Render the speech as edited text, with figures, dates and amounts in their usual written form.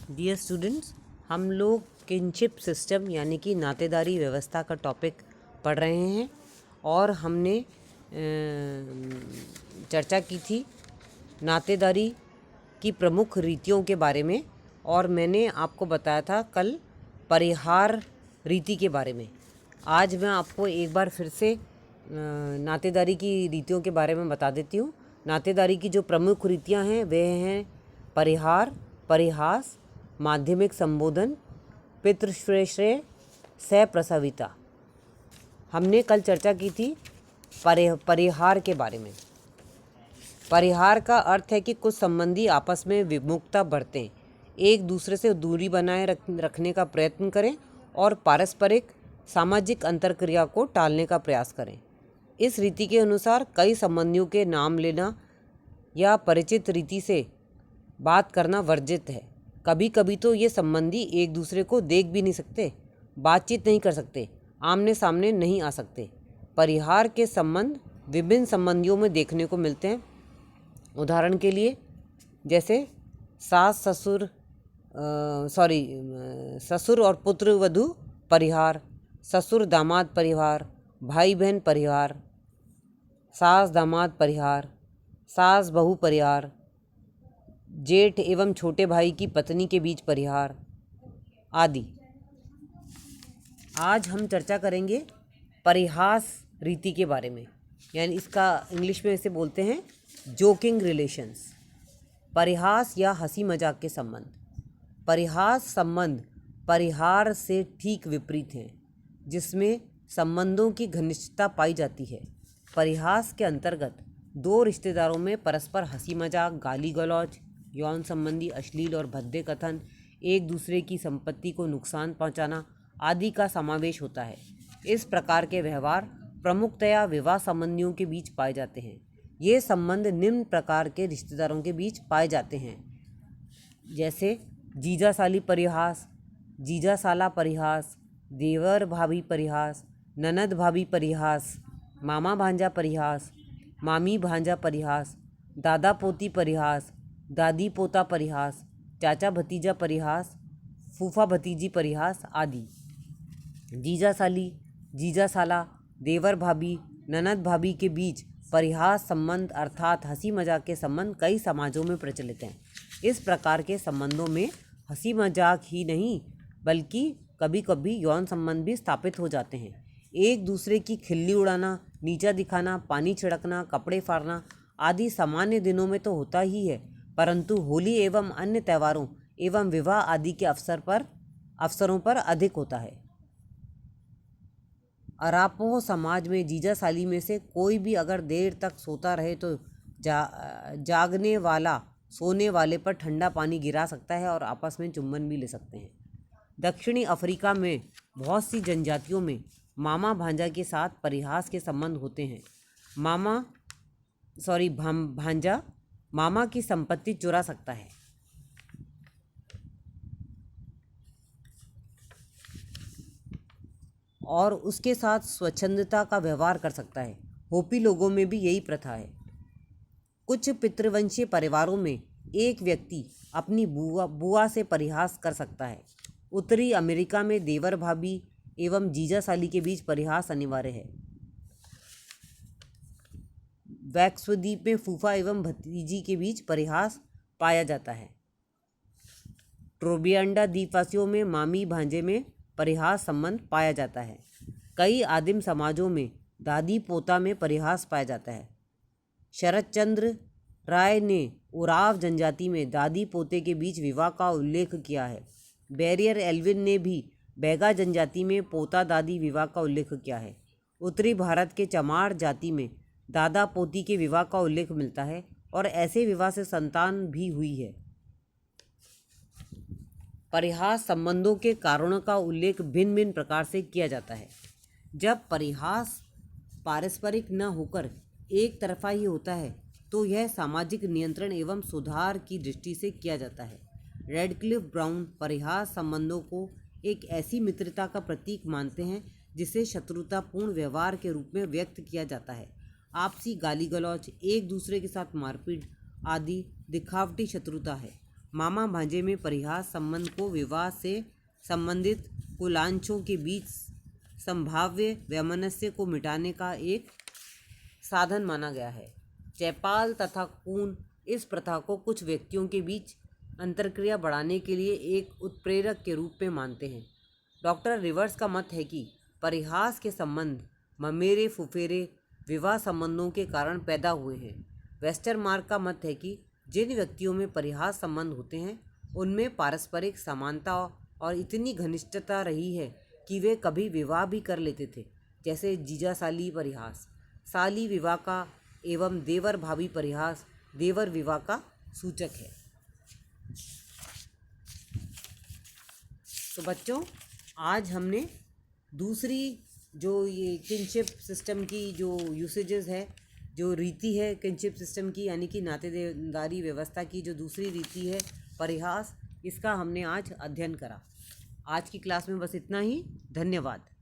Dear students, हम लोग kinship system यानी कि नातेदारी व्यवस्था का टॉपिक पढ़ रहे हैं और हमने चर्चा की थी नातेदारी की प्रमुख रीतियों के बारे में। और मैंने आपको बताया था कल परिहार रीति के बारे में। आज मैं आपको एक बार फिर से नातेदारी की रीतियों के बारे में बता देती हूँ। नातेदारी की जो प्रमुख रीतियाँ हैं वे हैं परिहार, परिहास, माध्यमिक संबोधन, पितृश्रेष्ठे, सप्रसविता। हमने कल चर्चा की थी परिहार के बारे में। परिहार का अर्थ है कि कुछ संबंधी आपस में विमुखता बरतें, एक दूसरे से दूरी बनाए रखने का प्रयत्न करें और पारस्परिक सामाजिक अंतरक्रिया को टालने का प्रयास करें। इस रीति के अनुसार कई संबंधियों के नाम लेना या परिचित रीति से बात करना वर्जित है। कभी कभी तो ये संबंधी एक दूसरे को देख भी नहीं सकते, बातचीत नहीं कर सकते, आमने सामने नहीं आ सकते। परिहार के संबंध विभिन्न संबंधियों में देखने को मिलते हैं। उदाहरण के लिए जैसे ससुर और पुत्र वधू परिहार, ससुर दामाद परिवार, भाई बहन परिवार, सास दामाद परिहार, सास बहू परिहार, जेठ एवं छोटे भाई की पत्नी के बीच परिहार आदि। आज हम चर्चा करेंगे परिहास रीति के बारे में, यानी इसका इंग्लिश में इसे बोलते हैं जोकिंग रिलेशंस। परिहास या हंसी मजाक के संबंध। परिहास संबंध परिहार से ठीक विपरीत हैं, जिसमें संबंधों की घनिष्ठता पाई जाती है। परिहास के अंतर्गत दो रिश्तेदारों में परस्पर हंसी मजाक, गाली गलौज, यौन संबंधी अश्लील और भद्दे कथन, एक दूसरे की संपत्ति को नुकसान पहुंचाना आदि का समावेश होता है। इस प्रकार के व्यवहार प्रमुखतया विवाह संबंधियों के बीच पाए जाते हैं। ये संबंध निम्न प्रकार के रिश्तेदारों के बीच पाए जाते हैं, जैसे जीजा साली परिहास, जीजा साला परिहास, देवर भाभी परिहास, ननद भाभी परिहास, मामा भांजा परिहास, मामी भांजा परिहास, दादा पोती परिहास, दादी पोता परिहास, चाचा भतीजा परिहास, फूफा भतीजी परिहास आदि। जीजा साली, जीजा साला, देवर भाभी, ननद भाभी के बीच परिहास संबंध अर्थात हंसी मजाक के संबंध कई समाजों में प्रचलित हैं। इस प्रकार के संबंधों में हंसी मजाक ही नहीं बल्कि कभी कभी यौन संबंध भी स्थापित हो जाते हैं। एक दूसरे की खिल्ली उड़ाना, नीचा दिखाना, पानी छिड़कना, कपड़े फाड़ना आदि सामान्य दिनों में तो होता ही है, परंतु होली एवं अन्य त्योहारों एवं विवाह आदि के अवसरों पर अधिक होता है। अरापो समाज में जीजा साली में से कोई भी अगर देर तक सोता रहे तो जागने वाला सोने वाले पर ठंडा पानी गिरा सकता है और आपस में चुम्बन भी ले सकते हैं। दक्षिणी अफ्रीका में बहुत सी जनजातियों में मामा भांजा के साथ परिहास के संबंध होते हैं। भांजा मामा की संपत्ति चुरा सकता है और उसके साथ स्वच्छंदता का व्यवहार कर सकता है। होपी लोगों में भी यही प्रथा है। कुछ पितृवंशीय परिवारों में एक व्यक्ति अपनी बुआ से परिहास कर सकता है। उत्तरी अमेरिका में देवर भाभी एवं जीजा साली के बीच परिहास अनिवार्य है। वैक्सद्वीप में फूफा एवं भतीजी के बीच परिहास पाया जाता है। ट्रोबियांडा द्वीपवासियों में मामी भांजे में परिहास संबंध पाया जाता है। कई आदिम समाजों में दादी पोता में परिहास पाया जाता है। शरद चंद्र राय ने उराव जनजाति में दादी पोते के बीच विवाह का उल्लेख किया है। बैरियर एल्विन ने भी बैगा जनजाति में पोता दादी विवाह का उल्लेख किया है। उत्तरी भारत के चमार जाति में दादा पोती के विवाह का उल्लेख मिलता है और ऐसे विवाह से संतान भी हुई है। परिहास संबंधों के कारणों का उल्लेख भिन्न भिन्न प्रकार से किया जाता है। जब परिहास पारस्परिक न होकर एक तरफा ही होता है तो यह सामाजिक नियंत्रण एवं सुधार की दृष्टि से किया जाता है। रेडक्लिफ ब्राउन परिहास संबंधों को एक ऐसी मित्रता का प्रतीक मानते हैं जिसे शत्रुतापूर्ण व्यवहार के रूप में व्यक्त किया जाता है। आपसी गाली गलौज, एक दूसरे के साथ मारपीट आदि दिखावटी शत्रुता है। मामा भांजे में परिहास संबंध को विवाह से संबंधित कुलांचों के बीच संभाव्य वैमनस्य को मिटाने का एक साधन माना गया है। चैपाल तथा कून इस प्रथा को कुछ व्यक्तियों के बीच अंतर्क्रिया बढ़ाने के लिए एक उत्प्रेरक के रूप में मानते हैं। डॉक्टर रिवर्स का मत है कि परिहास के संबंध ममेरे फुफेरे विवाह संबंधों के कारण पैदा हुए हैं। वेस्टरमार्क का मत है कि जिन व्यक्तियों में परिहास संबंध होते हैं उनमें पारस्परिक समानता और इतनी घनिष्ठता रही है कि वे कभी विवाह भी कर लेते थे, जैसे जीजा साली परिहास, साली विवाह का एवं देवर भाभी परिहास देवर विवाह का सूचक है। तो बच्चों, आज हमने दूसरी जो ये किनशिप सिस्टम की जो यूसेजेस है, जो रीति है किनशिप सिस्टम की, यानी कि नातेदारी व्यवस्था की जो दूसरी रीति है परिहास, इसका हमने आज अध्ययन करा। आज की क्लास में बस इतना ही। धन्यवाद।